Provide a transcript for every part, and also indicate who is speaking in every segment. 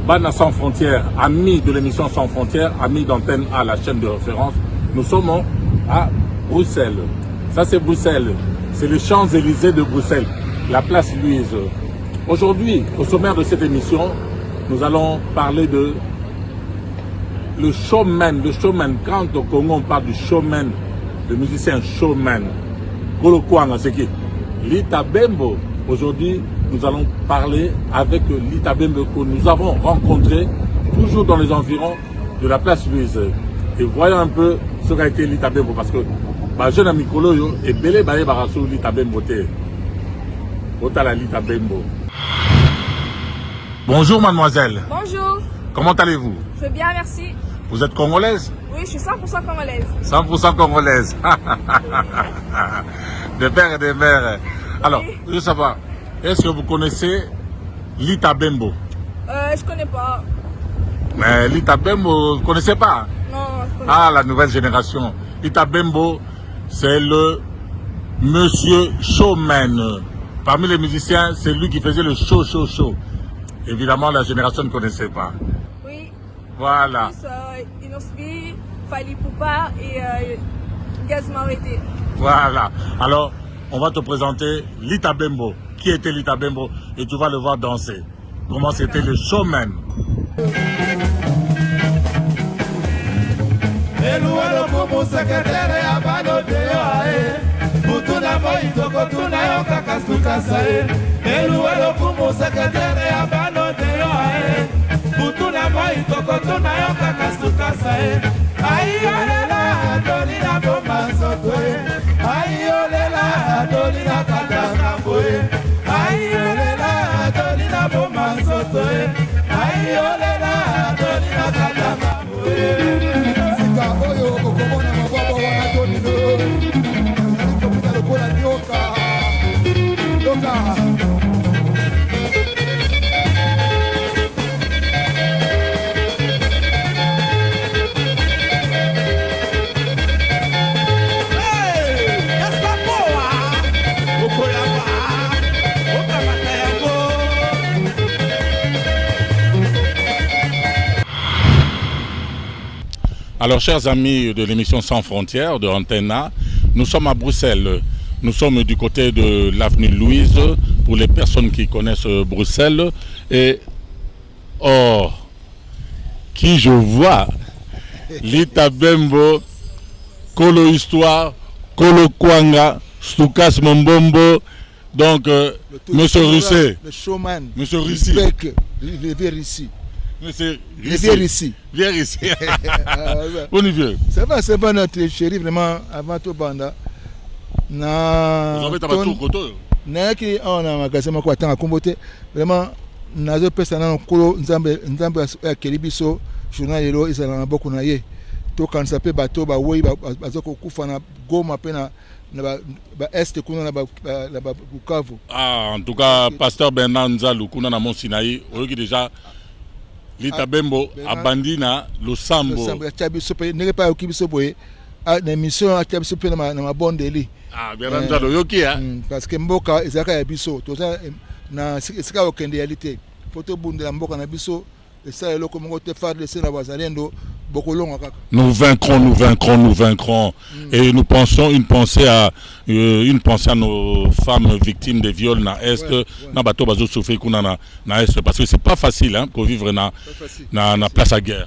Speaker 1: Bana Sans Frontières, amis de l'émission Sans Frontières, amis d'antenne à la chaîne de référence. Nous sommes à Bruxelles. Ça c'est Bruxelles. C'est les Champs-Élysées de Bruxelles. La place Louise. Aujourd'hui, au sommaire de cette émission, nous allons parler de le showman. Quand au Congo on parle du showman, le musicien showman, Kolo Kwanga, c'est qui? Lita Bembo. Aujourd'hui, nous allons parler avec Lita Bembo que nous avons rencontré toujours dans les environs de la place Louise. Et voyons un peu ce qu'a été Lita Bembo parce que jeune ami Kolo est belé baye barasso Lita Bembo te. Otala Lita Bembo. Bonjour mademoiselle.
Speaker 2: Bonjour.
Speaker 1: Comment allez-vous?
Speaker 2: Je vais bien, merci.
Speaker 1: Vous êtes congolaise?
Speaker 2: Oui, je suis 100% congolaise.
Speaker 1: 100% congolaise. Des pères et des mères. Alors,
Speaker 2: oui.
Speaker 1: Je sais pas, est-ce que vous connaissez Lita Bembo?
Speaker 2: Je connais pas.
Speaker 1: Mais Lita Bembo, vous ne connaissez pas?
Speaker 2: Non, je connais
Speaker 1: pas. La nouvelle génération. Lita Bembo, c'est le monsieur showman. Parmi les musiciens, c'est lui qui faisait le show. Évidemment, la génération ne connaissait pas.
Speaker 2: Oui.
Speaker 1: Voilà.
Speaker 2: Plus, Inosbi, Fali Poupa et Gaz Marité.
Speaker 1: Voilà. Alors, on va te présenter Lita Bembo. Qui était Lita Bembo? Et tu vas le voir danser. Comment c'était le showman. Alors, chers amis de l'émission Sans Frontières de Antenna, nous sommes à Bruxelles. Nous sommes du côté de l'avenue Louise, pour les personnes qui connaissent Bruxelles. Et, oh, qui je vois? Lita Bembo, Kolo Histoire, Kolo Kwanga, Stukas Mombombo, donc, Monsieur Russet.
Speaker 3: Le showman.
Speaker 1: Monsieur Russi.
Speaker 3: Le vieux ici.
Speaker 1: Monsieur
Speaker 3: viens ici.
Speaker 1: Viens ici. On y vient.
Speaker 3: C'est bon notre chéri, vraiment, avant tout banda.
Speaker 1: Vous avez ta tour côté.
Speaker 3: Naki on a magasin ko atanga kombote. Vraiment nazo pesa na kolo nzambe kelibiso journal yelo izala na boko na ye. To kanisa pe bato ba wei bazoko kufa na Goma pe na ba est kuna na ba Bukavu.
Speaker 1: En tout cas, pasteur Bernard Nzalou kuna na Mont Sinaï, oyoki déjà Lita Bembo abandina Losambo.
Speaker 3: Losambo ya chabiso pe nege pa okibiso boye na émission ya chabiso pe na mabondeli.
Speaker 1: Bernard Nzalou yoki
Speaker 3: parce que mboka ezaka ya biso to na sika okende yalité. Poto bundela mboka na biso ça est le comment te faire laisser la bazalendo beaucoup long.
Speaker 1: Nous vaincrons. Et nous pensons une pensée à nos femmes victimes de viols na est na bato bazo souffrir kuna na est parce que c'est pas facile hein pour vivre na place à guerre.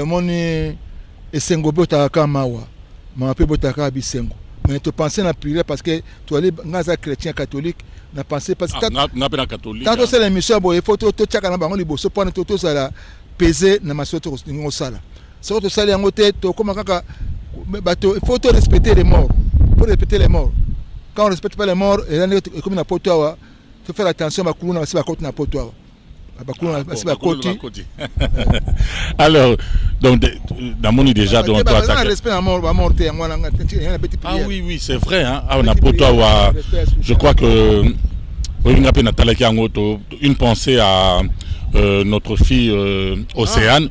Speaker 3: Moni esengo bota kamawa ma pe bota ka bisengo. Mais tu penses na prière parce que tu allais ngaza chrétien catholique na penser parce que
Speaker 1: na pena catholique.
Speaker 3: Tant que c'est l'émission boy faut to chaka na bango liboso pour to sala peser na masoto ngo sala. So to sala yango te to comme kaka bato il faut respecter les morts. Pour respecter les morts. Quand on respecte pas les morts et là comme na potoa, faut faire attention à kuluna si ba côté na potoa.
Speaker 1: Alors, donc, Damoni déjà dans toi. Ah oui, c'est vrai. Hein? Je crois que une pensée à notre fille Océane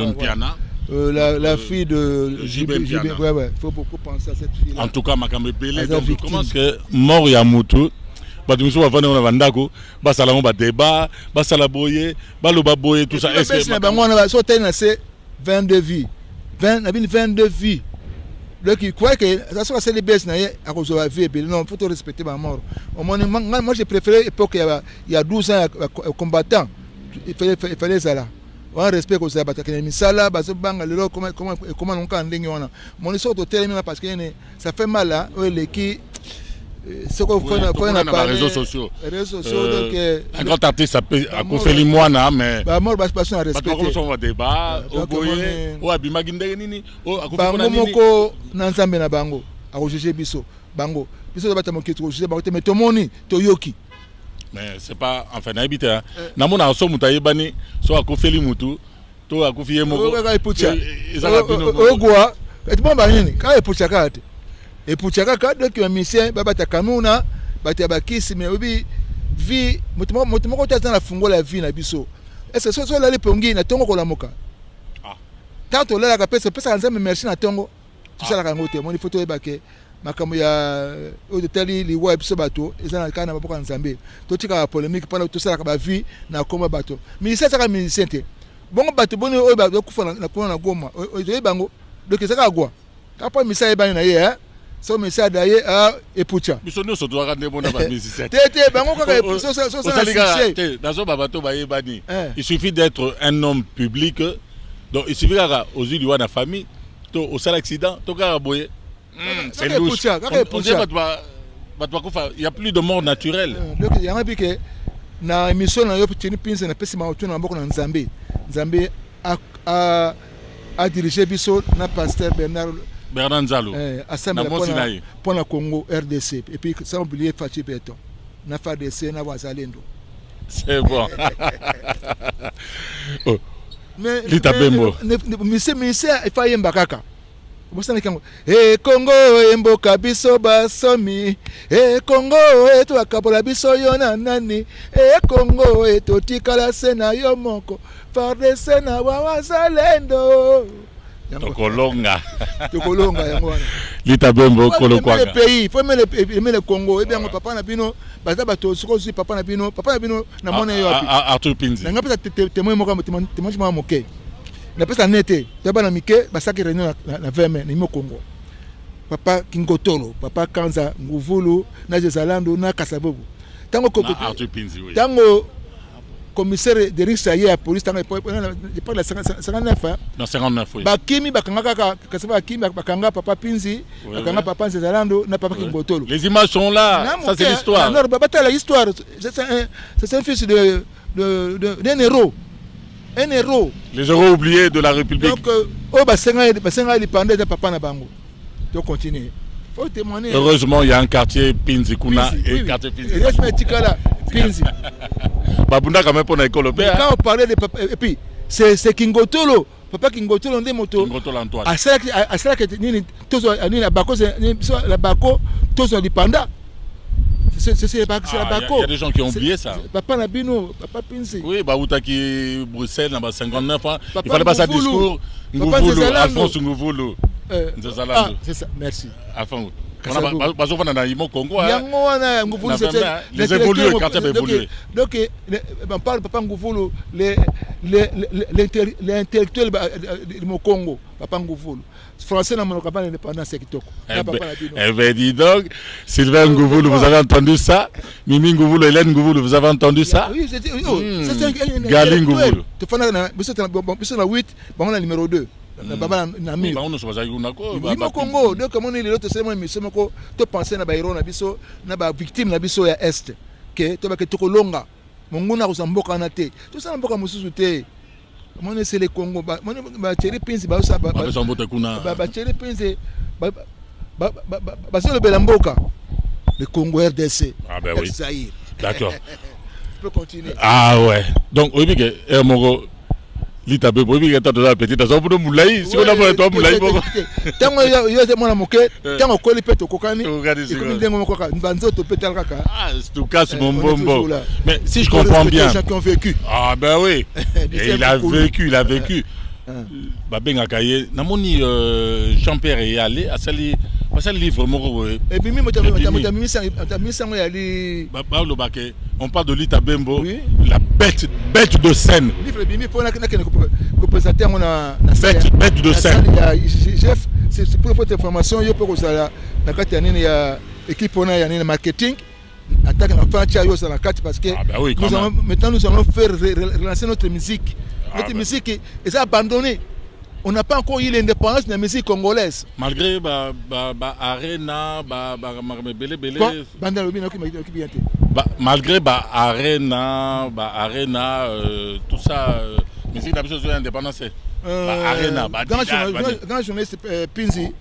Speaker 1: Mpiana.
Speaker 3: La fille de
Speaker 1: JB Mpiana.
Speaker 3: Ouais, faut beaucoup penser à cette fille.
Speaker 1: En tout cas, Makambe Belé. Donc, comment est-ce que mort Yamutu bato mosusu bavandi na bandako basala ngo badébat basala boye baloba boye tout ça.
Speaker 3: Est-ce que na bango wana so tena c'est 22 vies 22 vies. Donc il croit que ça soit c'est les baisses na à cause de la vie. Non, faut respecter ma mort. Moi j'ai préféré époque il y a 12 ans combattant. Il fallait ça là. On respecte que ça battre misala baso banga lelo comment on kan ndenge wana. Mon histoire de terminer parce que ça fait mal là les qui ce qu'on fait na
Speaker 1: pas réseaux sociaux.
Speaker 3: Réseaux sociaux donc
Speaker 1: un grand artiste a confeli moana mais
Speaker 3: ba mort ba personne à respecter.
Speaker 1: Comme on va débat au boye o abimaki ndenge nini o akofona nini.
Speaker 3: Bango moko na nzambe na bango a rejeter biso bango bata mo kitu rejeter bango mais tomoni toyoki.
Speaker 1: Mais c'est pas enfin n'habite hein. Namona so mutayebani so akofeli mutu to akofiye moko.
Speaker 3: Ogwa etibomba nini ka epucha kate. Epucha kaka donc mission babata kanuna bata bakisi mais obi vie mutumo ko tata na fungo la vie na biso. Est-ce que so la lepongi na tongo ko la moka. Ah. Tanto la ka pesa nzambe merci na tongo. Tout ça la kangote moni photo ebake. Makambo ya hôtel li web so bato ezana kana bapoka nzambe to tika polémique pendant tout ça la vie na koma bato ministère ça ka ministère te bongo bato boni o ba kufa na kona na goma o bango donc ça ka gwa ka pa ministère e bani na ye hein so ministère da ye epucha
Speaker 1: biso no so doit rendre bona ba ministère
Speaker 3: te bango ka so
Speaker 1: te dans so bato ba ye bani il suffit d'être un homme public donc il suffit ka aux yeux de la famille to au sale accident to ka boye. C'est louche. Il n'y a plus de mort naturelle.
Speaker 3: Donc il y a un peu que na émission na yo petite pince na pesi ma autour na mboko na Nzambe. Nzambe a dirigé biso na pasteur Bernard
Speaker 1: Nzalo.
Speaker 3: Assemblée pour la Congo RDC et puis sans oublier Fachi Beton. Na FADC na Wazalendo.
Speaker 1: C'est bon.
Speaker 3: Mais monsieur il faut y mbakaka. Congo emboka biso basomi Congo eto akabola biso yo na nani Congo eto tikala sena yo moko FARDC na Wazalendo
Speaker 1: tokolonga
Speaker 3: yango wana
Speaker 1: Lita Bembo kolokwanga
Speaker 3: le pays faut aimer le Congo et bien papa na bino baza bato soko si papa na bino na mona yo api
Speaker 1: Arthur Pinzi
Speaker 3: na ngapesa témoin moko témoin moke na pesa nete tabana mike basaki réunion na 20 ni mo Congo papa Kingotolo papa Kanza Nguvulu na Zalando na Kasabobu tango
Speaker 1: Arthur Pinzi oui
Speaker 3: tango commissaire de risque à police tango je parle 59
Speaker 1: non 59 oui
Speaker 3: bakimi bakanga Kasaba kimi bakanga papa Pinzi bakanga papa Zalando na papa Kingotolo
Speaker 1: les images sont là ça c'est l'histoire
Speaker 3: alors baba la histoire c'est un fils d'un héros. Un héros.
Speaker 1: Les héros oubliés de la République.
Speaker 3: Donc, basenga li pendant de papa na bango. Donc continue. Faut témoigner.
Speaker 1: Heureusement, il y a un quartier Pinzi Kuna et quartier Pinzi.
Speaker 3: Il reste Tikala Pinzi.
Speaker 1: Babunda quand même pour l'école.
Speaker 3: Quand on parlait de papa et puis c'est Kingotolo. Papa Kingotolo ndé moto.
Speaker 1: Kingotolo Antoine.
Speaker 3: À ça que nini tozo nini la bako la bako tozo li panda. C'est la Bako.
Speaker 1: Il y a des gens qui ont oublié ça.
Speaker 3: Papa Nabino, Papa Pinzi.
Speaker 1: Oui, Baoutaki Bruxelles, dans 59 ans.
Speaker 3: Papa
Speaker 1: il fallait pas ça discours.
Speaker 3: Ngouvulu,
Speaker 1: Alphonse Ngouvulu.
Speaker 3: C'est ça, merci.
Speaker 1: Alphonse. On a eu Congo.
Speaker 3: Les
Speaker 1: évolués, quand tu as évolué.
Speaker 3: Donc, on parle de Papa Ngouvulu, l'intellectuel du Congo, Papa Ngouvulu. Français n'a pas l'indépendance c'est Kitoko.
Speaker 1: Eh ben dis donc, Sylvain Ngouvulu, vous avez entendu ça? Mimi Ngouvulu, Hélène Ngouvulu, vous avez entendu ça?
Speaker 3: Oui, c'est un
Speaker 1: Gali Ngouvulu.
Speaker 3: Tu fais la 8, on a numéro 2. Baba na mi.
Speaker 1: On ne sait pas
Speaker 3: où Congo, donc comme on est l'autre c'est moi mission ko to penser na ba héros na biso na ba victime na biso ya est que to ba ke to kolonga. Monguna kozamboka na te. To ça mboka mususu te. Mon c'est le Congo ba Thierry Pinzi ba ça ba Thierry Pinzi ba c'est le Belamboka le Congo RDC.
Speaker 1: Ah ben oui. D'accord.
Speaker 3: Je peux continuer.
Speaker 1: Ah ouais. Donc oui que Mogo Lita Bembo bi gata toza petit ça pour moulay si on a pas toi moulay boko
Speaker 3: tango yo te mona moke tango ko lipeto kokani
Speaker 1: comme
Speaker 3: ndengo moko ka banzo to petal kaka
Speaker 1: tout casse mon bombo mais si je comprends bien
Speaker 3: les gens qui ont vécu
Speaker 1: ah ben oui et il a vécu Babenga Kaye namoni Jean-Pierre est allé à sali Parce que le livre,
Speaker 3: et puis
Speaker 1: on parle de Lita Bembo,
Speaker 3: oui.
Speaker 1: La bête de scène.
Speaker 3: Livre Bimi pour présenter
Speaker 1: Bête de scène.
Speaker 3: C'est pour votre information, il y a pour ça il y a équipe on a marketing attaque na faire la carte parce que
Speaker 1: oui,
Speaker 3: maintenant nous allons faire relancer notre musique. Notre musique est abandonnée. On n'a pas encore eu l'indépendance de la musique congolaise.
Speaker 1: Malgré Arena, malgré Arena, tout ça, musique d'habitude indépendance. Arena,
Speaker 3: grand journaliste Pinzi,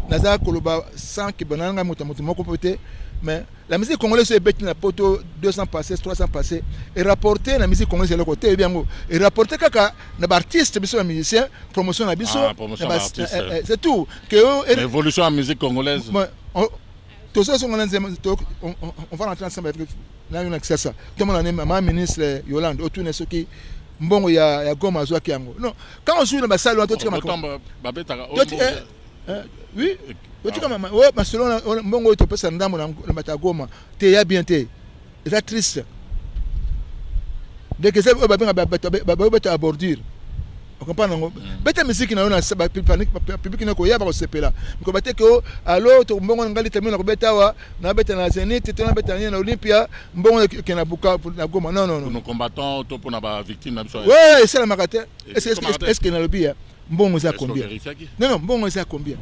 Speaker 3: Nazar Koloba, sans que Bananga Moutamoutimo côté, mais la musique congolaise est bête na poto 200 passés, 300 passés, et rapporter la musique congolaise de l'autre côté, bien et rapporter kaka na artiste, biso na musicien, promotion na biso, c'est tout.
Speaker 1: L'évolution en musique congolaise.
Speaker 3: Tout ça, on va rentrer ensemble avec ça. Tout le monde a ma ministre Yolande, autour de ce qui bon il y a Goma Zoa Kiango. Non, quand on joue dans la salle, on a oui, mais selon bon tu peux s'en dans la Goma, tu es bien té. C'est triste. Dès que c'est à bordure. On comprend non? Bête musique na ona public na ko yaba ko sepela. Ko bate ko alo to mbongo ngali tamina ko beta wa na beta na Zenit to na beta na Olympia mbongo ke na buka na Goma. Non.
Speaker 1: Nous combattons to pour na victime na biso.
Speaker 3: Ouais, c'est la makate. Est-ce que na lobia mbongo za combien? Non, mbongo za combien?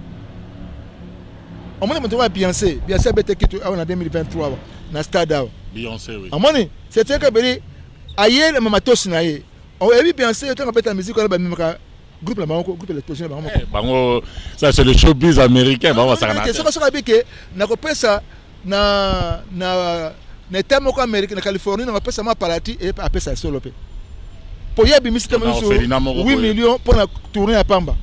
Speaker 3: On m'a dit Beyoncé bête qui en 2023 na stade.
Speaker 1: Beyoncé oui.
Speaker 3: Amoni, c'était que beli aye le mamatos na ye. On a vu bien sûr quand on fait la musique on a même groupe la groupe l'électricien
Speaker 1: bango ça c'est le showbiz américain bango ça
Speaker 3: c'est ça que na ko pesa na tamo ko américain na Californie na pesa ma parati et a pesa solo pe pour y abimi système 8 millions pour la tourner à Pamba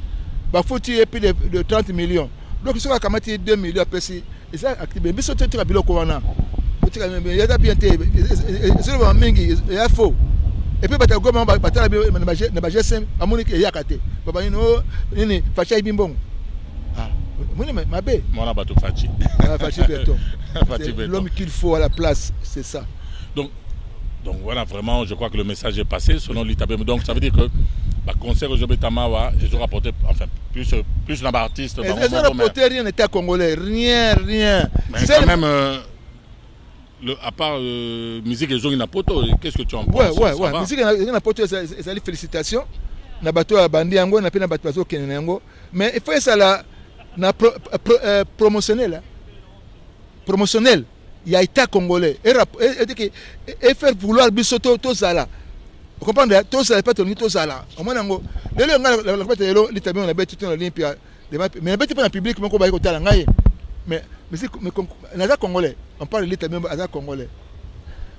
Speaker 3: ba faut tu plus de 30 millions donc ils sont à kamati 2 millions pesi et ça activer biso te tra biloko wana tu ka même ya bien té c'est le mingi ya faux. Et puis Batagoma batala na bajesem amonike yakate baba nini facha bimbong moni mabe
Speaker 1: mona bato fachi
Speaker 3: fachi beton l'homme qu'il faut à la place c'est ça
Speaker 1: donc voilà vraiment je crois que le message est passé selon l'Itabem donc ça veut dire que le concert Jobé Tamawa ils ont rapporté enfin plus d'artistes
Speaker 3: ils ont rapporté rien n'était congolais rien
Speaker 1: mais quand même à part musique et na poto, qu'est-ce que tu en penses?
Speaker 3: Ouais, musique et na poto, ça les félicitations. Na bato a bandi yango, na pena bato kene yango. Mais il faut ça la na promotionnel. Promotionnel. Il y a état congolais. Et faire vouloir bisoto to zala. Vous comprenez? To zala pas to zala. Au moins yango. Le fait l'Itabien on a bête tout en Olympia. Mais la bête pas en public, mais ko ba ko tala ngai. Mais les Congolais, on parle de l'État même à Congolais.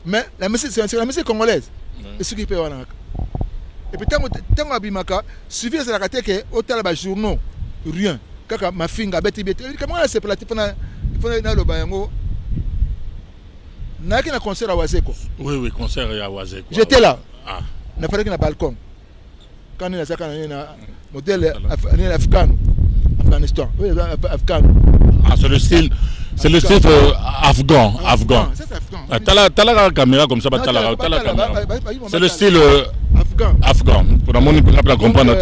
Speaker 3: Mais la musique, c'est la musique congolaise. Et ce qui peut avoir. Et puis, tant que Abimaka, suffit de la catégorie que au tel journaux, rien. Kaka ma finga beti beti. Comment c'est pour la type il faut aller au Bayango. N'a qu'un concert à Wazeko.
Speaker 1: Oui, concert à Wazeko.
Speaker 3: J'étais là. N'a pas qu'un balcon. Quand il y a un modèle Afghanistan. Oui, Afghan.
Speaker 1: Ah, c'est le style afghan.
Speaker 3: C'est afghan.
Speaker 1: T'as la caméra comme ça, c'est le style afghan. Pour la monnaie, pour comprendre.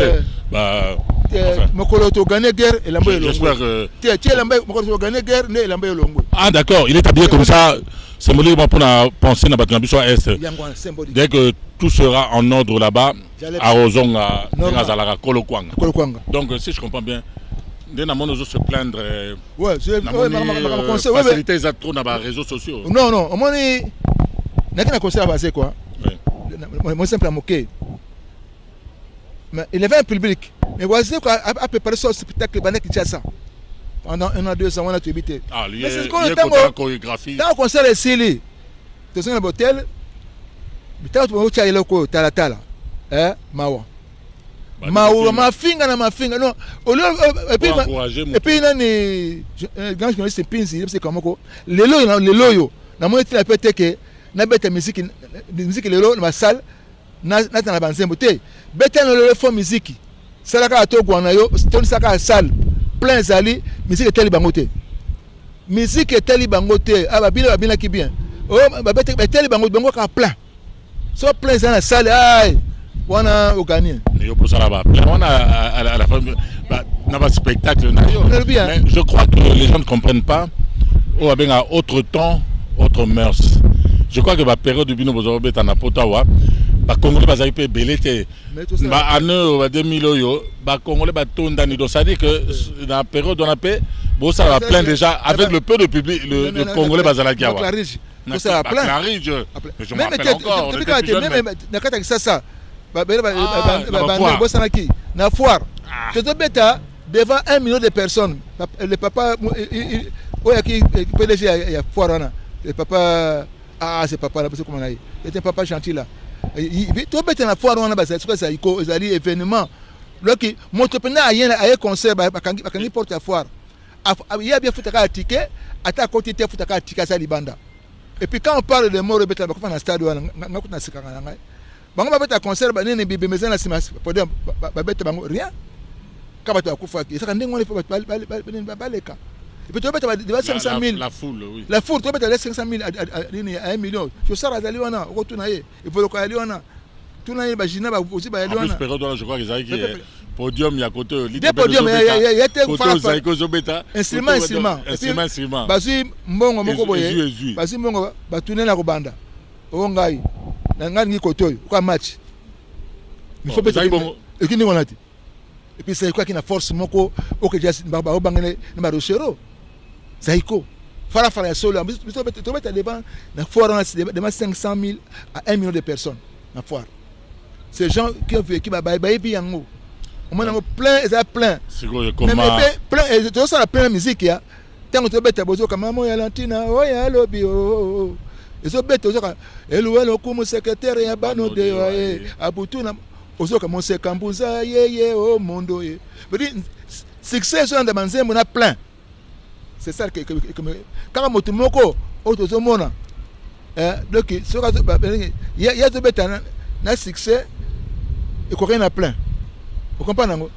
Speaker 1: Ah d'accord, il est habillé comme ça. Symboliquement pour penser dans la Est. Dès que tout sera en ordre là-bas, à Ozonga, à Kolokwanga. Donc si je comprends bien, dès que nous se plaindre, faciliter les actes dans les réseaux sociaux.
Speaker 3: Non, au moins, il y a un conseil à passer quoi. Moi, simple à moquer. Mais il y avait un public. Mais voici quoi, à préparer ce spectacle pendant 1 an, 2 ans, on a tout évité.
Speaker 1: Ah, il y a une chorégraphie.
Speaker 3: Dans le concert, c'est lui. Tu es dans l'hôtel. Tu es là, tu es là. Mawa. Ma finga. Non. Et puis, il y a un grand journaliste, c'est comme ça. Les loyaux. Na moi, tu as peut-être que na bête musique les loyaux dans la salle. Na na banzembo te. Bête na le fond musique. Salaka to gwana yo, ton saka salle. Plein zali, musique telle bangote. musique etali bango te ababila babinaki bien betali bango bango ka plein so plein dans la salle ay wana au gagné
Speaker 1: yo pour ça là-bas on a à la fin dans un spectacle mais je crois que les gens ne comprennent pas ou avec un autre temps autre mœurs je crois que la période du bino bozo beta na potawa ba congolais bazali pe belete ba année ba 2000 yo ba congolais ba tonda ni donc ça dit que dans la période on a paix bon ça va plein déjà avec le peu de public le congolais bazala kiawa
Speaker 3: ça va plein
Speaker 1: je me rappelle encore
Speaker 3: même nakata ça na foire tu te bêta devant 1 million de personnes le papa qui PDG ya foire le papa c'est papa là parce que comment là c'est un papa gentil là tu bêta na foire on a basé sur ça il événement loki motopena ayen concert bakangi porte à foire il y a bien futaka ticket ata côté te futaka ticket ça libanda et puis quand on parle de mort bêta ba na stade wana ngakuna sikanga ngai bango babeta concert ba nene bibe mezana na sima podium babeta bango rien kabata kufa ki saka ndenge wale baleka et puis tu beta ba 500 000
Speaker 1: la foule oui
Speaker 3: la foule tu beta 500 000 à 1 million tu sara zali wana okotuna ye il faut le ko ali wana tuna ye ba jina ba aussi ba ali wana
Speaker 1: en plus période je crois qu'ils qui podium ya côté
Speaker 3: des podium ya te
Speaker 1: fara Zaiko Zobeta
Speaker 3: instrument basi mbongo moko boye basi mbongo ba tunela ko banda o ngai na ngani koto kwa match il faut peut-être et qui ni on a dit et puis c'est quoi qui na force moko o que just ba bangene na rochero Zaiko fara ya solo tu beta devant na foire on a de 500 000 à 1 million de personnes na foire ces gens qui ont vécu ba bi yango on a plein et plein
Speaker 1: c'est quoi comment
Speaker 3: plein et tout ça la plein musique ya tant tu beta bozo kama mo ya lantina o ya lobi o ezo beta ozoka eluelo kumu secrétaire ya bano de wae abutuna ozoka monse kambuza yeye o mondo ye veut dire succès sur dans manzembo na plein c'est ça que quand moto moko otozo mona donc soka ya zo beta na succès et ko na plein vous comprenez ngo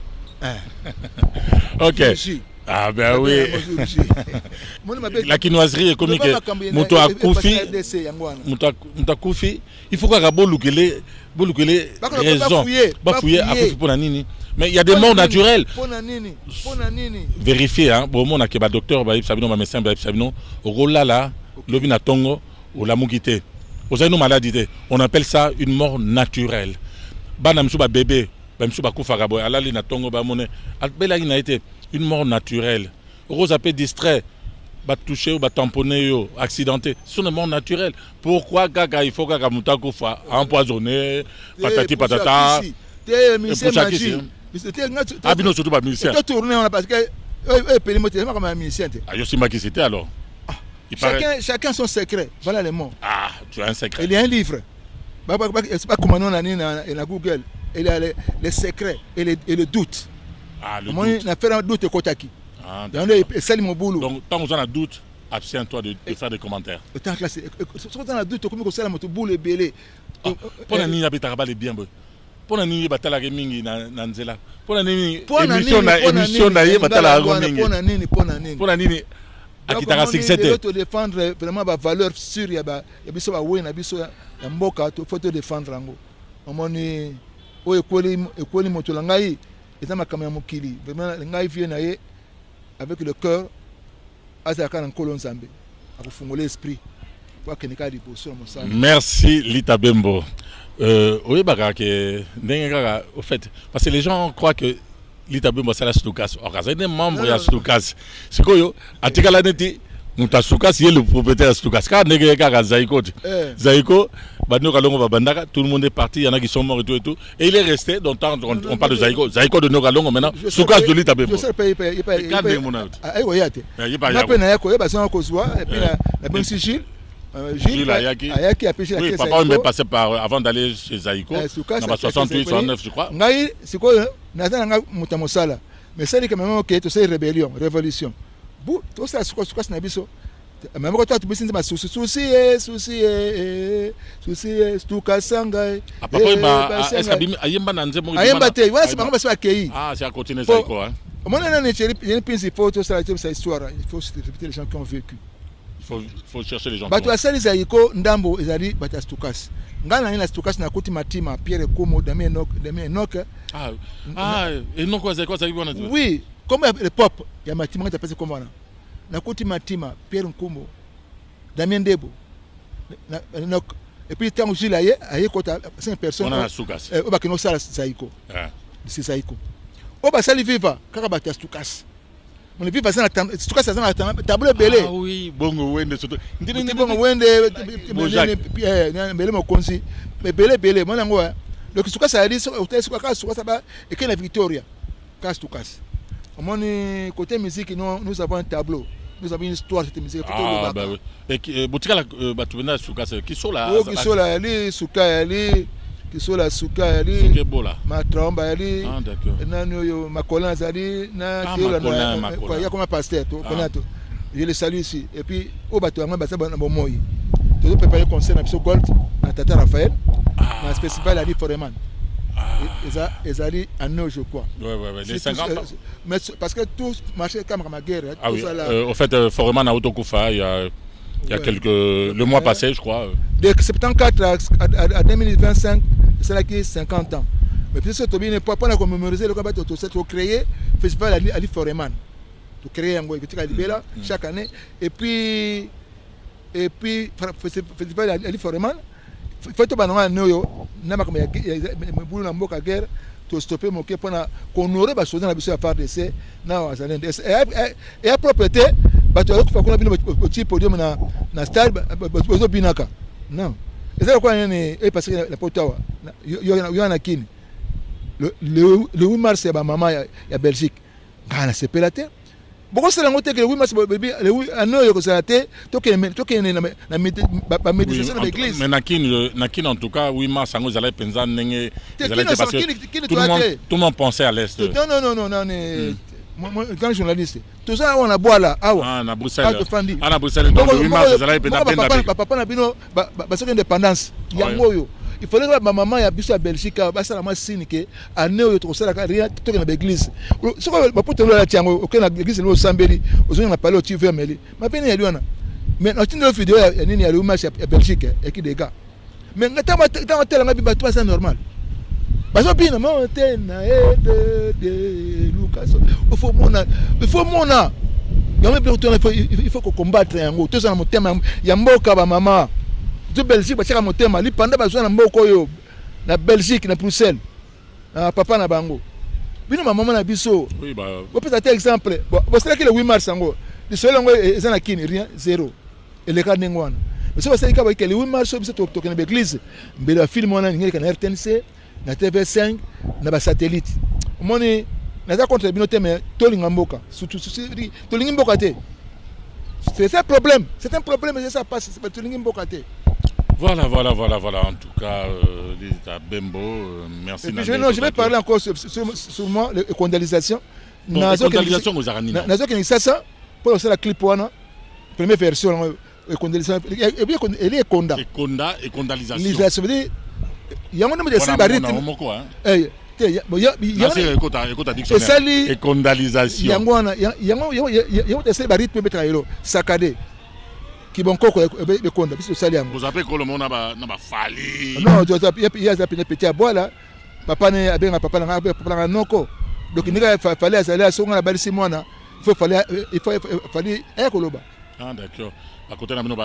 Speaker 1: OK ah ben oui la quinoiserie est comme que moto akufi il faut que bolukele raison bafouiller après pour nini mais il y a des morts naturels
Speaker 3: pour nini
Speaker 1: vérifier hein bon mon akeba docteur ba sabino ba médecin ba sabino rola là lobina tongo ou la mugité aux aino maladie on appelle ça une mort naturelle bana msuba bébé ba msuba kufa gabo alali na tongo ba moné albela ina été une mort naturelle. Rose a peu distrait, va toucher ou va tamponner, accidenté. C'est une mort naturelle. Pourquoi Gaga il faut que Gaga Moutakofa empoisonné, patati patata. Ah bien surtout pas musicien.
Speaker 3: Tu tournes on a parce que périmètre comme un musicien.
Speaker 1: Ah je sais pas qui c'était alors.
Speaker 3: Chacun son secret. Voilà les mots.
Speaker 1: Ah tu as un secret.
Speaker 3: Il y a un livre. C'est pas comme on a na Google. Il y a les secrets et le doute.
Speaker 1: Ah, le
Speaker 3: moi,
Speaker 1: doute.
Speaker 3: On a fait un doute kotaki.
Speaker 1: Ah,
Speaker 3: donc,
Speaker 1: tant qu'on a un doute, abstiens-toi de faire des commentaires.
Speaker 3: Tant que on a un doute, comme ça, la boule est belée.
Speaker 1: Pour la nuit, il bien. Pour la nuit, il y a mingi na nzela. Pour la nuit, émission na ye batala mingi. Pour la nuit, akitaka succès.
Speaker 3: Pour défendre vraiment la valeur sûre, il y a biso ba wena biso ya mboka, faut te défendre ngo. Omoni o ekoli moto la ngai. Et ça m'a quand même mokili vraiment ngai vie na ye avec le cœur azaka na kolon zambe akufungola esprit pour que nika liboso mosala.
Speaker 1: Merci Lita Bembo. Oyebaka ke ndenge kaka au fait parce que les gens croient que Lita Bembo c'est la Stukas. Or ça des membres ya Stukas. Sikoyo atikala neti muta Stukas il est le propriétaire Stukas. Ka ndenge kaka Zaiko. Zaiko tout le monde est parti, il y en a qui sont morts et tout. Et il est resté, donc on parle de Zaiko. Zaiko de Nogalongo maintenant, Soukas de Lita Bembo. Gilles Ayaki. Oui, papa est passé par avant d'aller chez Zaiko. Dans 68, 69, je crois.
Speaker 3: C'est quoi? Mais c'est quand même que c'est rébellion, révolution. Tout ça, c'est quoi même quand tu me dis souci Stukasanga
Speaker 1: est-ce que ayemba na nzemo
Speaker 3: ayemba te voilà c'est pas accueilli
Speaker 1: ah c'est à continuer Zaiko hein
Speaker 3: Moi, il y a une pince, il faut tout ça, cette histoire. Il faut répéter les gens qui ont vécu.
Speaker 1: Il faut chercher les gens.
Speaker 3: Bato asali zaiko ndambo ezali bata stukas. Ngana na stukas na kuti matima Pierre Komo Damien Enoch.
Speaker 1: Et non quoi ça vient.
Speaker 3: Oui, comme le pop, il y a matima qui t'appelle comment na kuti matima Pierre Komo Damien Debo. Enoch. Et puis tant aussi là aye kota 5 personnes.
Speaker 1: On a stukas.
Speaker 3: Oba kino sala zaiko. C'est zaiko. Oba sali viva kaka bata stukas. On est vivant dans stukas ça dans tableau belé.
Speaker 1: Ah oui, bongo wende surtout.
Speaker 3: Ndini bongo wende belé mo konsi. Mais belé mona ngo. Donc stukas ça dit hôtel stukas ça ba et que la Victoria. Stukas. Omoni côté musique nous avons un tableau. Nous avons une histoire cette musique.
Speaker 1: Ah bah oui. Et botika la batubena stukas qui sont là.
Speaker 3: Oh qui sont là ali suka ali qui sont là suka ali ma tromba ali nani yo makolan ali na quoi il y a comme un pasteur tu connais tout je le salue ici et puis au bateau ngamba ça na bomoyi tout préparer concert na biso Gold na Tata Raphaël na festival ali Foreman et ali à nous je crois
Speaker 1: ouais les 50 ans
Speaker 3: mais parce que tout marché comme ma guerre
Speaker 1: tout ça là au fait Foreman a autokufa il y a le mois passé, je crois.
Speaker 3: De 74 à 2025, c'est là qui est 50 ans. Mais puis, c'est bien pas pour commémorer le combat de créer le festival Ali Foreman. De créer un festival chaque année. Et puis le festival Ali Foreman, il faut que nous guerre to stopper mon pour qu'on aurait pas choisi la mission à faire d'essai et à propriété bato ko ko bino petit podium na stade bozo binaka non et ça quoi ni et parce que la potawa yo na kini le 8 mars ya ba mama ya Belgique ngana c'est pelaté beaucoup c'est la montée que le 8 mars bébé le 8 ano yo ko ça té to que na méditation de l'église
Speaker 1: mais na kini en tout cas 8 mars ngo zala penza ndenge parce que tout le monde pensait à l'est.
Speaker 3: Non moi quand journaliste tout ça on a boit là
Speaker 1: na Bruxelles na Bruxelles donc 8 mars zala penza
Speaker 3: papa na bino ba so indépendance yango yo il fallait que ma maman ya biso à Belgique ba sala ma signe que année yo to sala rien to na l'église so ba poto la tiango okena l'église no sambeli ozo na parler au TV meli ma pene ya liona mais na tinde vidéo ya nini ya match ya Belgique et qui des gars mais ngata tela ngabi ba tout ça normal baso bina monte na de Lucas il faut mona il faut combattre yango tout ça na motema ya mboka ba mama de Belgique ba chaka motema li panda bazo na mboko yo na Belgique na Bruxelles na papa na bango bino maman na biso
Speaker 1: oui ba
Speaker 3: on peut citer exemple bon c'est là que le 8 mars ngo le seul ngo ezana kini rien zéro et le cas ngwana mais c'est ça que le 8 mars biso to na l'église mbele film wana ngeli kana RTNC na TV5 na ba satellite moni na contre bino teme tolinga mboka surtout tolinga mboka te c'est un problème et ça passe c'est tolinga mboka te.
Speaker 1: Voilà. En tout cas, Lisa Bembo, merci.
Speaker 3: Je vais parler encore sur moi, les condamnations.
Speaker 1: Les condamnations aux Aranines.
Speaker 3: Ça, pour la clip, première version, les condamnations. Elle est conda.
Speaker 1: Et condamnation.
Speaker 3: Ça veut dire, il y a un nombre de célibataires.
Speaker 1: Et condamnation.
Speaker 3: Il y a des célibataires qui peuvent être saccadés. Qui bon koko be konda biso sali yango
Speaker 1: vous appelez le monde na ba fali
Speaker 3: non il y a petit à bois là papa ne abenga papa na noko donc il fallait aller à songa na balisi mwana il fallait ekoloba
Speaker 1: d'accord à côté na bino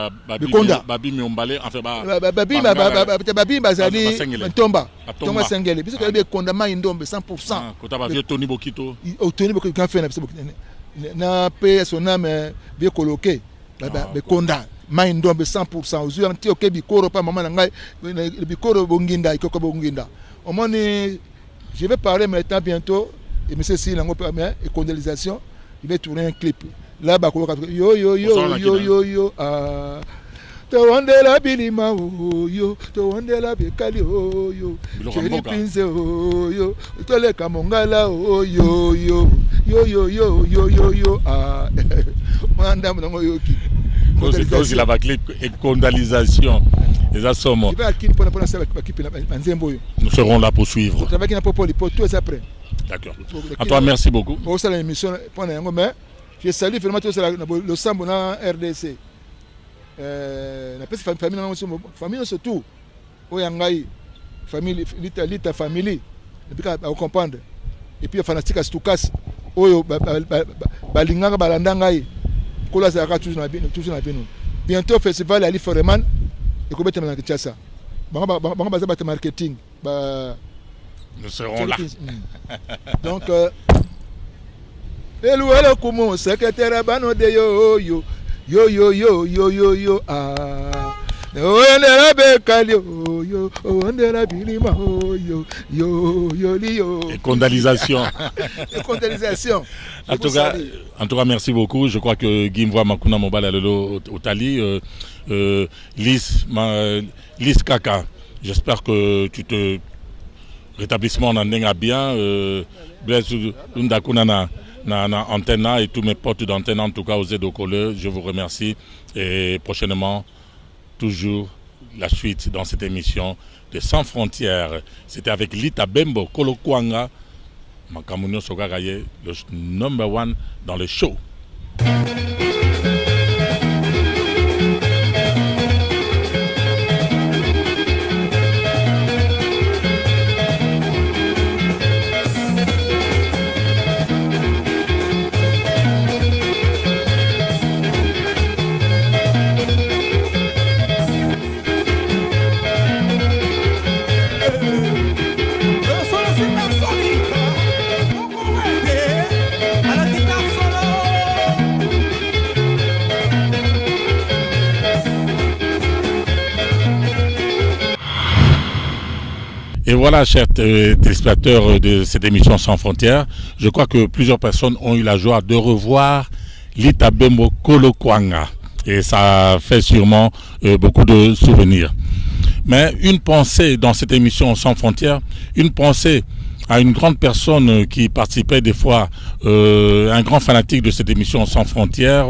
Speaker 1: babi miombale enfin
Speaker 3: babi bazali tomba sengele biso ko be konda mai ndombe 100%
Speaker 1: kota ba vieux Tony Bokito
Speaker 3: kan fait na paye son âme bien coloqué konda mai ndombe 100% uzu anti oke bikoro pa maman ngai bikoro bonginda ikoko bonginda omoni je vais parler maintenant bientôt et monsieur si nango et condamnation il va tourner un clip là ba ko yo to wandela bilima yo to wandela bekali yo cheri pinze yo to le kamongala yo madame nango yoki
Speaker 1: il a clip et condamnation les assommes.
Speaker 3: Nous serons
Speaker 1: là pour suivre.
Speaker 3: Après.
Speaker 1: D'accord. À toi, merci beaucoup.
Speaker 3: C'est l'émission, mais je salue vraiment le sambo na RDC. La famille surtout. Oyangai, famille, l'ita famille. Et puis, à comprendre. Et puis, fanatique à Stoukas. Oyo, balinganga balandangai. Kola Zaka, toujours na bino. Bientôt, festival Ali Foreman. Et comment tu m'as dit ça? Banga marketing.
Speaker 1: Nous serons là.
Speaker 3: Donc, hello, comment secrétaire Bano de yo.
Speaker 1: Et condamnation. En tout cas, merci beaucoup. Je crois que Gimvoa Makuna Mobala Lolo Otali, Lise Kaka. J'espère que tu te rétablissement en a bien. Blaise Ndakuna na antenne et tous mes potes d'antenne en tout cas aux Zedokole, je vous remercie et prochainement toujours la suite dans cette émission de Sans Frontières. C'était avec Lita Bembo Kolokwanga Makamunyo Sogaraye, le number one dans le show. Et voilà, chers téléspectateurs de cette émission Sans Frontières, je crois que plusieurs personnes ont eu la joie de revoir Lita Bembo Kolokwanga. Et ça fait sûrement beaucoup de souvenirs. Mais une pensée dans cette émission Sans Frontières, une pensée à une grande personne qui participait des fois, un grand fanatique de cette émission Sans Frontières,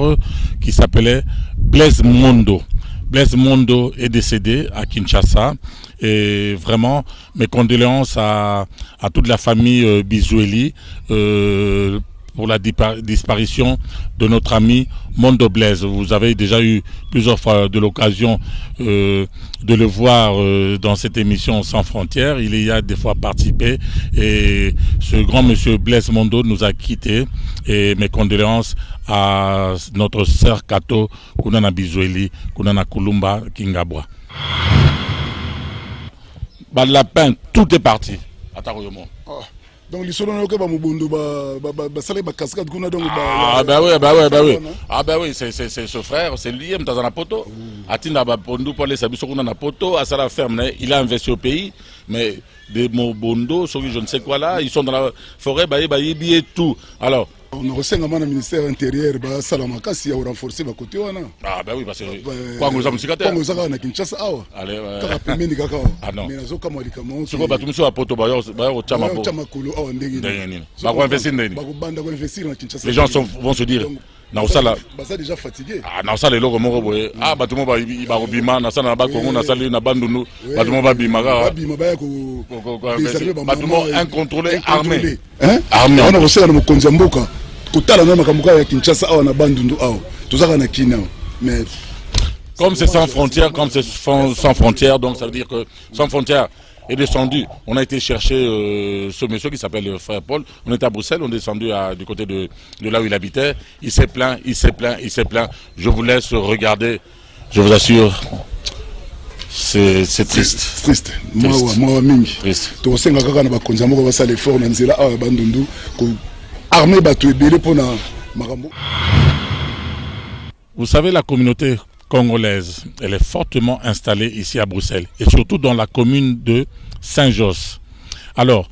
Speaker 1: qui s'appelait Blaise Mondo. Blaise Mondo est décédé à Kinshasa et vraiment mes condoléances à toute la famille Bizoueli pour la disparition de notre ami Mondo Blaise. Vous avez déjà eu plusieurs fois de l'occasion de le voir dans cette émission Sans Frontières. Il y a des fois participé et ce grand monsieur Blaise Mondo nous a quittés. Et mes condoléances à notre sœur Kato, Kunana Bizoueli, Kunana Kulumba, Kingabwa. Lapin, tout est parti.
Speaker 4: Donc, les soldats qui ont cascade,
Speaker 1: ah, oui, c'est ce frère, c'est lui, dans un poto. Atina Bondo pour les habits sur un poto, à la ferme, il a investi au pays, mais des Mobondo, je ne sais quoi là, ils sont dans la forêt, et tout. Alors,
Speaker 4: on a reçu un ministère intérieur, Salamakasi, a renforcé le côté.
Speaker 1: Ah, ben oui, parce que. Quoi, nous avons cicatrice.
Speaker 4: Nous avons un Kinshasa.
Speaker 1: Allez,
Speaker 4: ah non. Mais nous avons comme
Speaker 1: un ce qu'on va tout monsieur à Poto, au Chamako. Les gens vont se dire.
Speaker 4: Naosala déjà fatigué.
Speaker 1: Ah, Naosala loko moko boye. Ah, batumo ba ibima na sana ba Kongo na sali na bandunu. Batumo ba bimaka. Batumo incontrôlé armé.
Speaker 4: Hein? Armé. On a reçu un mokonzi mboka. Kutala na makambuka ya Kinshasa awa na bandundu awa. Tozaka na kina. Mais
Speaker 1: comme c'est sans frontières, comme c'est sans frontières, donc ça veut dire que Sans Frontières est descendu. On a été chercher ce monsieur qui s'appelle le frère Paul. On était à Bruxelles, on est descendu du côté de là où il habitait. Il s'est plaint. Je vous laisse regarder. Je vous assure, c'est triste.
Speaker 4: Triste. Moi, mingi. Triste. Tosenga kaka na bakonza moko basala effort na nzela awa bandundu ko armé bato ebele pona makambo.
Speaker 1: Vous savez, la communauté congolaise, elle est fortement installée ici à Bruxelles et surtout dans la commune de Saint-Josse. Alors,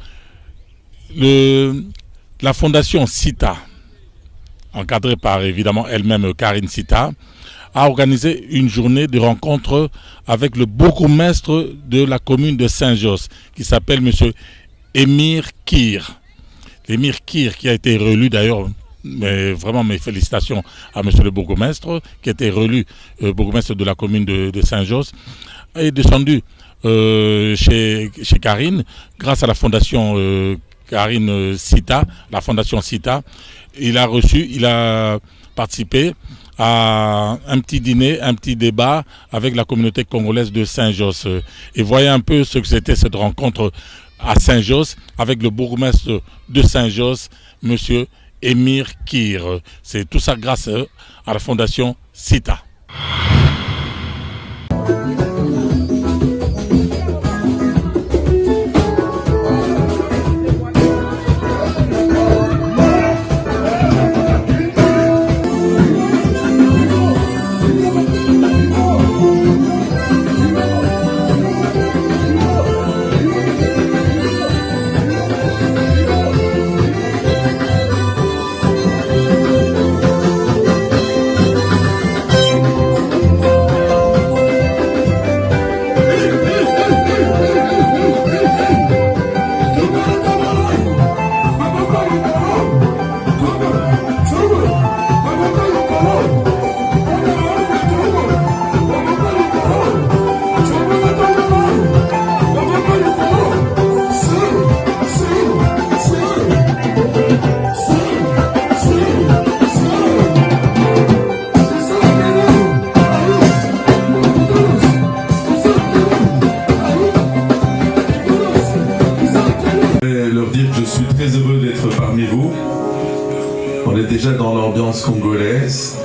Speaker 1: la fondation CITA, encadrée par évidemment elle-même Karine CITA, a organisé une journée de rencontre avec le bourgmestre de la commune de Saint-Josse qui s'appelle M. Émir Kir. Émir Kir qui a été réélu d'ailleurs. Mais vraiment mes félicitations à monsieur le bourgmestre qui a été réélu bourgmestre de la commune de Saint-Josse, est descendu chez Karine grâce à la fondation Karine Sita, la fondation Sita. Il a participé à un petit dîner, un petit débat avec la communauté congolaise de Saint-Josse. Et voyez un peu ce que c'était cette rencontre à Saint-Josse avec le bourgmestre de Saint-Josse, monsieur Émir Kir. C'est tout ça grâce à la fondation Sita.
Speaker 5: Dans l'ambiance congolaise.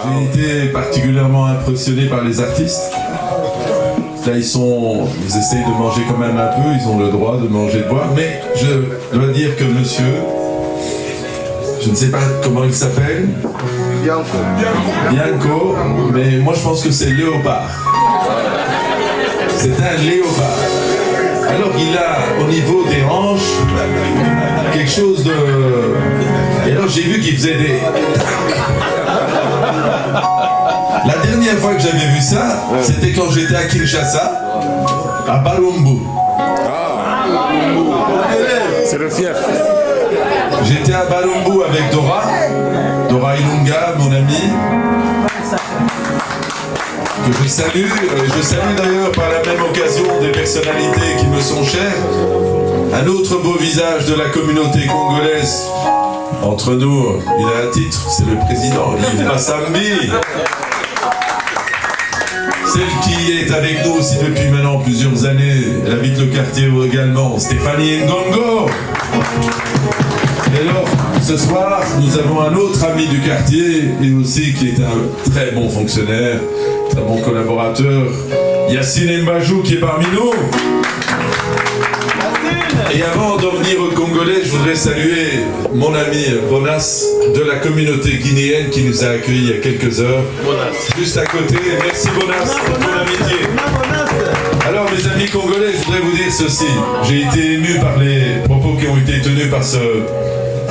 Speaker 5: J'ai été particulièrement impressionné par les artistes. Là, ils essayent de manger quand même un peu, ils ont le droit de manger, de boire, mais je dois dire que monsieur, je ne sais pas comment il s'appelle, Bianco, mais moi je pense que c'est Léopard. C'est un léopard. Alors il a au niveau des hanches quelque chose de... Et alors j'ai vu qu'il faisait des... La dernière fois que j'avais vu ça, c'était quand j'étais à Kinshasa, à Balumbu.
Speaker 1: C'est le fief.
Speaker 5: J'étais à Balumbu avec Dora Ilunga, mon ami, que je salue. Je salue d'ailleurs par la même occasion des personnalités qui me sont chères. Un autre beau visage de la communauté congolaise. Entre nous, il a un titre, c'est le président Yves Massambi. Celle qui est avec nous aussi depuis maintenant plusieurs années, elle habite le quartier également, Stéphanie Ngongo. Et alors, ce soir, nous avons un autre ami du quartier, et aussi qui est un très bon fonctionnaire, très bon collaborateur, Yacine Mbajou, qui est parmi nous. Et avant d'en venir aux Congolais, je voudrais saluer mon ami Bonas de la communauté guinéenne qui nous a accueillis il y a quelques heures. Juste à côté. Merci Bonas pour ton amitié. Alors mes amis congolais, je voudrais vous dire ceci. J'ai été ému par les propos qui ont été tenus par ce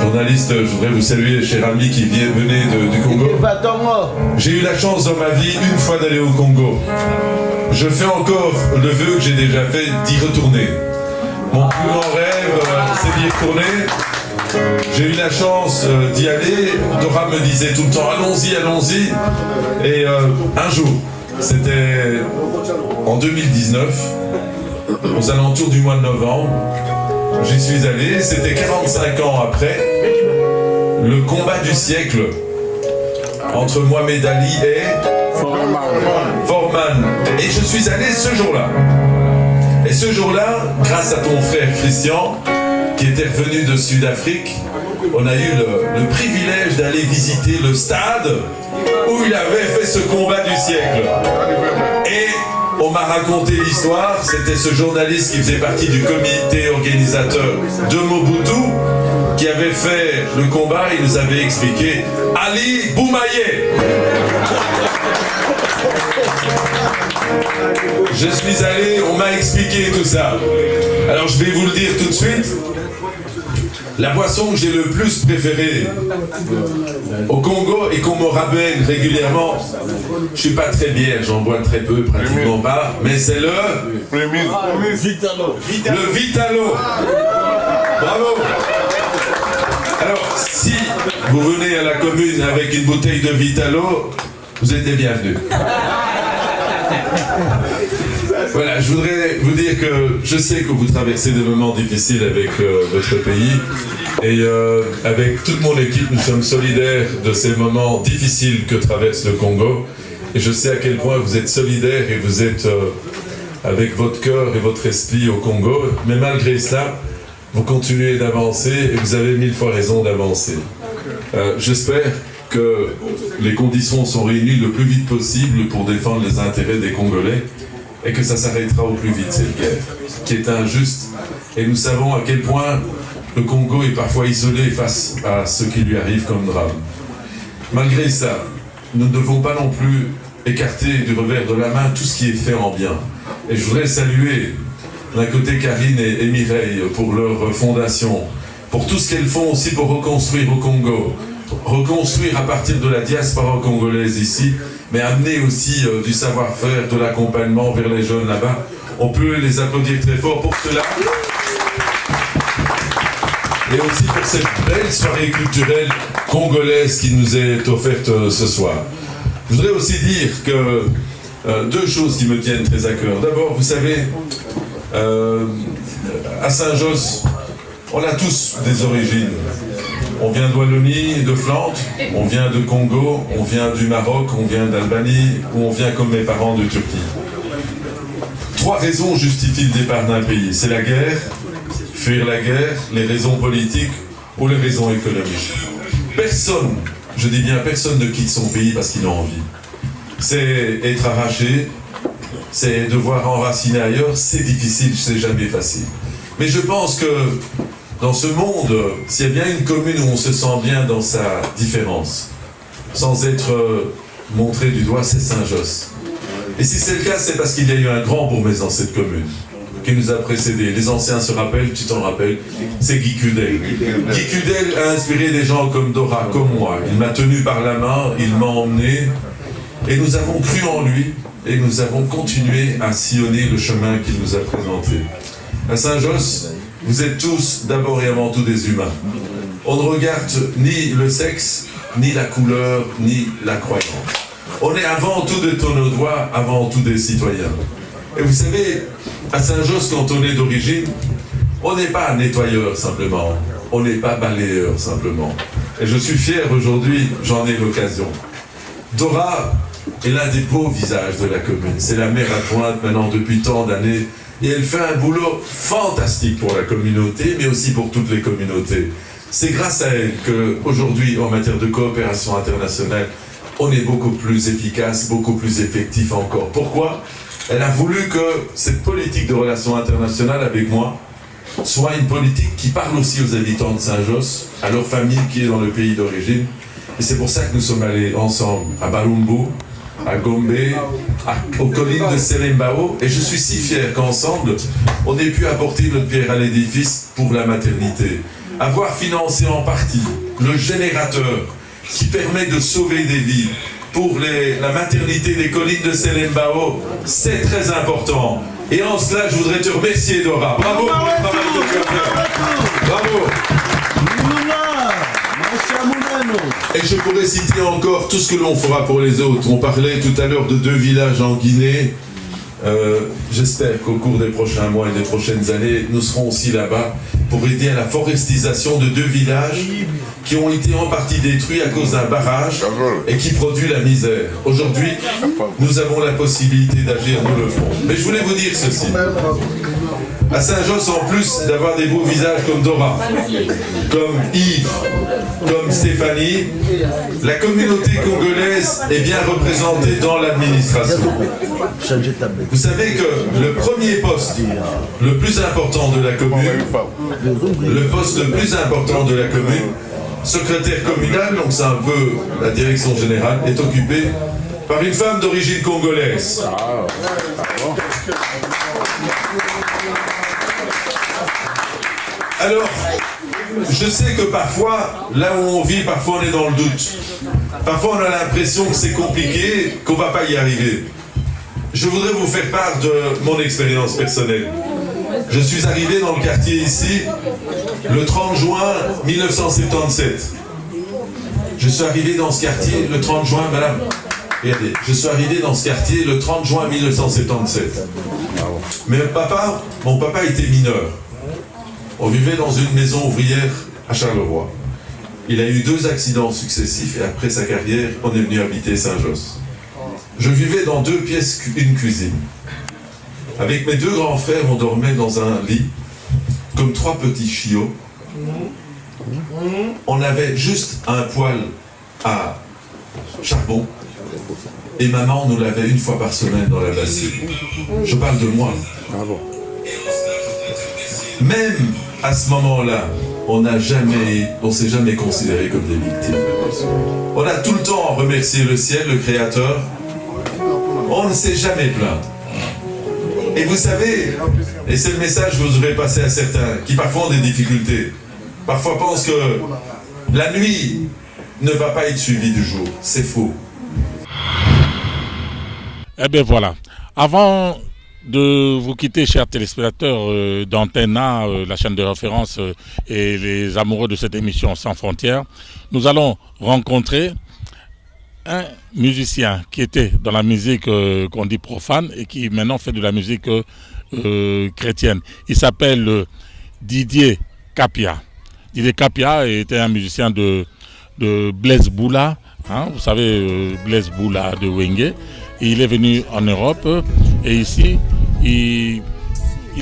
Speaker 5: journaliste. Je voudrais vous saluer, cher ami qui venait du Congo. J'ai eu la chance dans ma vie une fois d'aller au Congo. Je fais encore le vœu que j'ai déjà fait d'y retourner. Mon plus grand rêve, c'est d'y retourner. J'ai eu la chance d'y aller. Dora me disait tout le temps, allons-y, allons-y. Et un jour, c'était en 2019, aux alentours du mois de novembre, j'y suis allé. C'était 45 ans après, le combat du siècle entre Mohamed Ali et Foreman. Et je suis allé ce jour-là. Et ce jour-là, grâce à ton frère Christian, qui était revenu de Sud-Afrique, on a eu le privilège d'aller visiter le stade où il avait fait ce combat du siècle. Et on m'a raconté l'histoire, c'était ce journaliste qui faisait partie du comité organisateur de Mobutu, qui avait fait le combat, il nous avait expliqué Ali Boumaye. Je suis allé, on m'a expliqué tout ça. Alors je vais vous le dire tout de suite. La boisson que j'ai le plus préférée au Congo et qu'on me ramène régulièrement, je suis pas très bien, j'en bois très peu, pratiquement pas, mais c'est le Vitalo. Le Vitalo. Bravo. Alors, si vous venez à la commune avec une bouteille de Vitalo, vous êtes les bienvenus. Voilà, je voudrais vous dire que je sais que vous traversez des moments difficiles avec votre pays et avec toute mon équipe, nous sommes solidaires de ces moments difficiles que traverse le Congo et je sais à quel point vous êtes solidaires et vous êtes avec votre cœur et votre esprit au Congo, mais malgré cela, vous continuez d'avancer et vous avez 1000 fois raison d'avancer. J'espère que les conditions sont réunies le plus vite possible pour défendre les intérêts des Congolais et que ça s'arrêtera au plus vite cette guerre, qui est injuste. Et nous savons à quel point le Congo est parfois isolé face à ce qui lui arrive comme drame. Malgré ça, nous ne devons pas non plus écarter du revers de la main tout ce qui est fait en bien. Et je voudrais saluer d'un côté Karine et Mireille pour leur fondation, pour tout ce qu'elles font aussi pour reconstruire au Congo, reconstruire à partir de la diaspora congolaise ici, mais amener aussi du savoir-faire, de l'accompagnement vers les jeunes là-bas. On peut les applaudir très fort pour cela. Et aussi pour cette belle soirée culturelle congolaise qui nous est offerte ce soir. Je voudrais aussi dire que deux choses qui me tiennent très à cœur. D'abord, vous savez, à Saint-Josse, on a tous des origines. On vient de Wallonie, de Flandre, on vient de Congo, on vient du Maroc, on vient d'Albanie, ou on vient comme mes parents de Turquie. 3 raisons justifient le départ d'un pays. C'est la guerre, fuir la guerre, les raisons politiques ou les raisons économiques. Personne, je dis bien personne ne quitte son pays parce qu'il a envie. C'est être arraché, c'est devoir enraciner ailleurs, c'est difficile, c'est jamais facile. Mais je pense que dans ce monde, s'il y a bien une commune où on se sent bien dans sa différence, sans être montré du doigt, c'est Saint-Josse. Et si c'est le cas, c'est parce qu'il y a eu un grand bourgmestre dans cette commune, qui nous a précédés. Les anciens se rappellent, tu t'en rappelles, c'est Guy Cudel. Guy Cudel a inspiré des gens comme Dora, comme moi. Il m'a tenu par la main, il m'a emmené, et nous avons cru en lui, et nous avons continué à sillonner le chemin qu'il nous a présenté. À Saint-Josse, vous êtes tous d'abord et avant tout des humains. On ne regarde ni le sexe, ni la couleur, ni la croyance. On est avant tout de Tonneau-Doigt, avant tout des citoyens. Et vous savez, à Saint-Josse, quand on est d'origine, on n'est pas nettoyeur simplement, on n'est pas balayeur simplement. Et je suis fier aujourd'hui, j'en ai l'occasion. Dora est l'un des beaux visages de la commune. C'est la maire adjointe maintenant depuis tant d'années. Et elle fait un boulot fantastique pour la communauté, mais aussi pour toutes les communautés. C'est grâce à elle qu'aujourd'hui, en matière de coopération internationale, on est beaucoup plus efficace, beaucoup plus effectif encore. Pourquoi ? Elle a voulu que cette politique de relations internationales avec moi soit une politique qui parle aussi aux habitants de Saint-Josse, à leur famille qui est dans le pays d'origine. Et c'est pour ça que nous sommes allés ensemble à Balumbu, à Gombe, aux collines de Selembao, et je suis si fier qu'ensemble, on ait pu apporter notre pierre à l'édifice pour la maternité. Avoir financé en partie le générateur qui permet de sauver des vies pour la maternité des collines de Selembao, c'est très important. Et en cela, je voudrais te remercier, Dora. Bravo pour le travail que tu as fait. Bravo. Et je pourrais citer encore tout ce que l'on fera pour les autres. On parlait tout à l'heure de 2 villages en Guinée. J'espère qu'au cours des prochains mois et des prochaines années, nous serons aussi là-bas pour aider à la forestisation de 2 villages qui ont été en partie détruits à cause d'un barrage et qui produit la misère. Aujourd'hui, nous avons la possibilité d'agir, nous le ferons. Mais je voulais vous dire ceci. À Saint-Josse, en plus d'avoir des beaux visages comme Dora, comme Yves, comme Stéphanie, la communauté congolaise est bien représentée dans l'administration. Vous savez que le premier poste le plus important de la commune, le poste le plus important de la commune, secrétaire communal, donc c'est un peu la direction générale, est occupé par une femme d'origine congolaise. Alors, je sais que parfois, là où on vit, parfois on est dans le doute. Parfois on a l'impression que c'est compliqué, qu'on ne va pas y arriver. Je voudrais vous faire part de mon expérience personnelle. Je suis arrivé dans le quartier ici le 30 juin 1977. Je suis arrivé dans ce quartier le 30 juin, madame. Regardez, je suis arrivé dans ce quartier le 30 juin 1977. Mais mon papa était mineur. On vivait dans une maison ouvrière à Charleroi. Il a eu 2 accidents successifs et après sa carrière, on est venu habiter Saint-Josse. Je vivais dans 2 pièces, une cuisine. Avec mes 2 grands frères, on dormait dans un lit, comme 3 petits chiots. On avait juste un poêle à charbon et maman nous lavait 1 fois par semaine dans la bassine. Je parle de moi. Même à ce moment-là, on s'est jamais considéré comme des victimes. On a tout le temps remercié le ciel, le Créateur. On ne s'est jamais plaint. Et vous savez, et c'est le message que vous aurez passé à certains qui parfois ont des difficultés, parfois pensent que la nuit ne va pas être suivie du jour. C'est faux.
Speaker 1: Eh bien voilà. Avant de vous quitter, chers téléspectateurs d'Antenne A, la chaîne de référence et les amoureux de cette émission Sans Frontières, nous allons rencontrer un musicien qui était dans la musique qu'on dit profane et qui maintenant fait de la musique chrétienne. Il s'appelle Didier Kapia. Didier Kapia était un musicien de Blaise Boula, hein, vous savez, Blaise Boula de Wenge. Il est venu en Europe et ici, il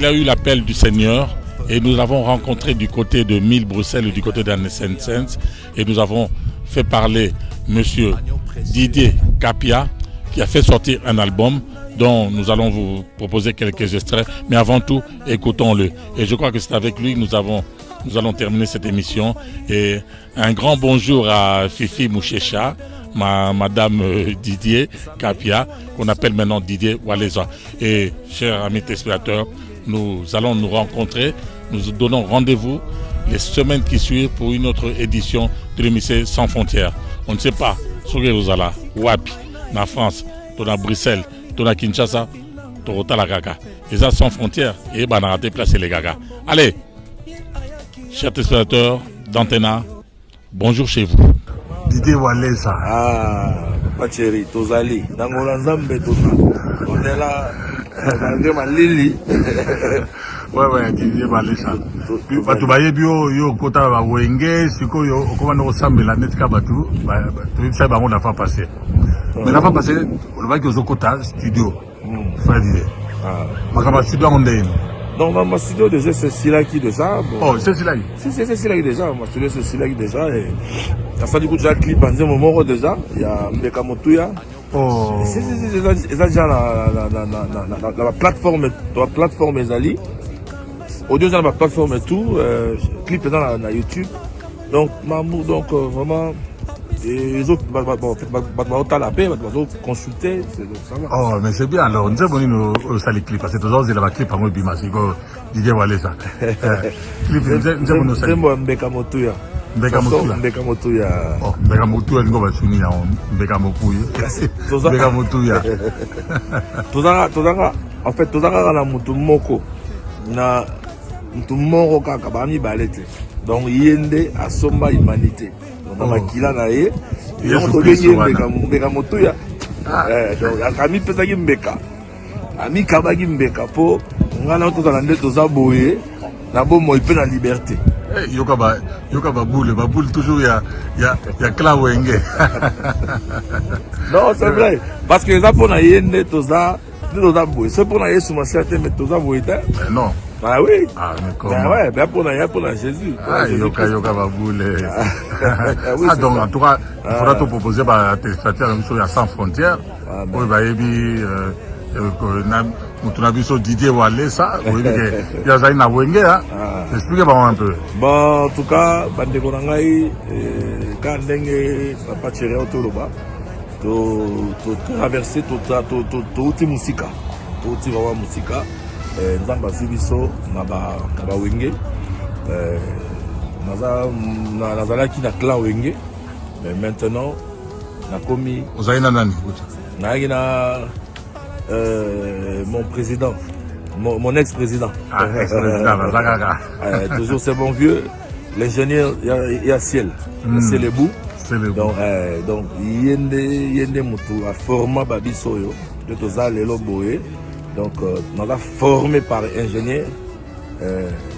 Speaker 1: a eu l'appel du Seigneur et nous l'avons rencontré du côté de Mille Bruxelles, du côté d'Anne-Saint-Saëns, et nous avons fait parler monsieur Didier Kapia qui a fait sortir un album dont nous allons vous proposer quelques extraits, mais avant tout, écoutons-le. Et je crois que c'est avec lui que nous allons terminer cette émission. Et un grand bonjour à Fifi Mouchecha, madame Didier Kapia, qu'on appelle maintenant Didier Walesa. Et chers amis téléspectateurs, nous allons nous rencontrer, nous donnons rendez-vous les semaines qui suivent pour une autre édition de l'émission Sans Frontières. On ne sait pas, sur Jérusalem, Wapi, en France, à Bruxelles, à Kinshasa, à la Gaga. Et ça, Sans Frontières, et on a raté placer les Gaga. Allez, chers téléspectateurs d'Antenne A, bonjour chez vous.
Speaker 6: Didier Walesa.
Speaker 7: Ah, Papa Chéri, Tozali. Nangola Nzambe Toza. On est là, dans ma Lili.
Speaker 6: Ouais, Didier Walesa. Batu bayebi yo kota ba wenge siko yo okoma no sambela netka batu to ça ba on a pas passé. Mais la fois passée, on va que aux kota studio. Fadi. Ah, makaba studio on est.
Speaker 7: Donc ma studio déjà c'est Silaki déjà.
Speaker 6: Oh, c'est Silaki.
Speaker 7: C'est Silaki déjà, ma studio c'est Silaki déjà et ça fait du coup déjà clip en un moment déjà, il y a Mbeka Motuya.
Speaker 6: Oh.
Speaker 7: C'est déjà la plateforme Ezali. Audio dans la plateforme et tout, clip dans la YouTube. Donc Mamou vraiment les autres la paix, consulter, ça va.
Speaker 6: Oh, mais c'est bien alors, nous avons une salle clip parce que tous les la clip à moi bima c'est que Didier Walesa. Clip nous avons
Speaker 7: c'est moi Mbeka Motuya. Mbeka Motuya.
Speaker 6: Oh, Mbeka Motuya ngo ba suni ya Mbeka Mokuya. Mbeka Motuya.
Speaker 7: Tozanga en fait tozanga na mutu moko na mutu moko kaka ba mi balete. Donc yende asomba humanité. Donc makila na ye Mbeka Motuya. Donc akami pesa ki Mbeka. Ami kabaki Mbeka po ngana to za nde toza boye na bomo ipe na liberté.
Speaker 6: Yoka ba boule toujours ya Klawenge.
Speaker 7: Non, c'est vrai parce que ça pour na yende toza boye. C'est pour na yesu masate mais toza boye.
Speaker 6: Non.
Speaker 7: Ah oui.
Speaker 6: Ah mais comment?
Speaker 7: Ben ouais, ben pour la Jésus.
Speaker 6: Ah yoka ba boule. Ah donc en tout cas, il faudra te proposer bah téléspectateurs sur la Sans Frontières. Oui bah ebi mutu biso Didier Walesa, oui que ya zaina wenge hein. Expliquez-moi un peu.
Speaker 7: Bon, en tout cas, bandeko na ngai quand ndenge Papa Chéri autoloba to traverser to uti musika. To uti wa musika. Nzamba zibiso na ba wenge. Nazalaki na clan wenge. Mais maintenant na komi
Speaker 6: Ozaina nani?
Speaker 7: na mon président, mon ex-président.
Speaker 6: Ah, ex-président,
Speaker 7: toujours c'est bon vieux, l'ingénieur Yaciel. C'est les bouts. Donc yende mutu a formé babiso yo de toza lelo boye. Donc on a formé par ingénieur.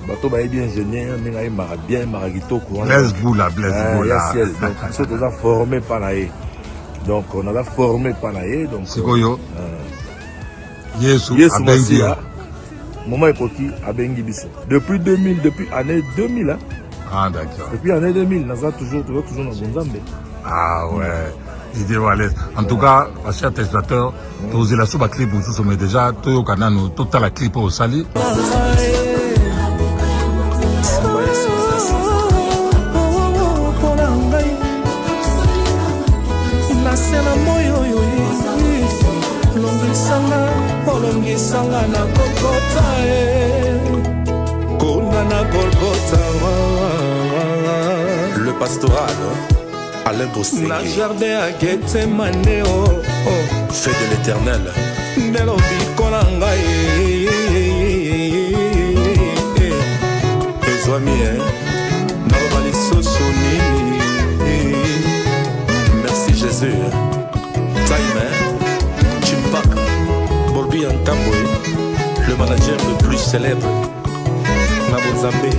Speaker 7: Bato ba bien ingénieur mais ngai mara bien maragito courant.
Speaker 6: Blaise Boula.
Speaker 7: Donc ça toza formé par nae. Donc on a formé par nae donc
Speaker 6: Sikoyo. Yesu
Speaker 7: abengi. Moment époque abengi biso. Depuis 2000, depuis année 2000 hein.
Speaker 6: Ah d'accord.
Speaker 7: Depuis l'année 2000, nous avons toujours dans Bonzambe.
Speaker 6: Ah ouais. Idée Wallace. En tout cas, chers téléspectateurs, tous la sous clip vous sommes déjà tout au canal nous tout la clip au sali.
Speaker 8: Le pastoral, Alain Bossé.
Speaker 9: La jardin à Gethsemane,
Speaker 8: Fait de l'éternel. Merci Jésus. Time, Chimpak, Bolbi Ankamboy, le manager le plus célèbre. Nabonzambe.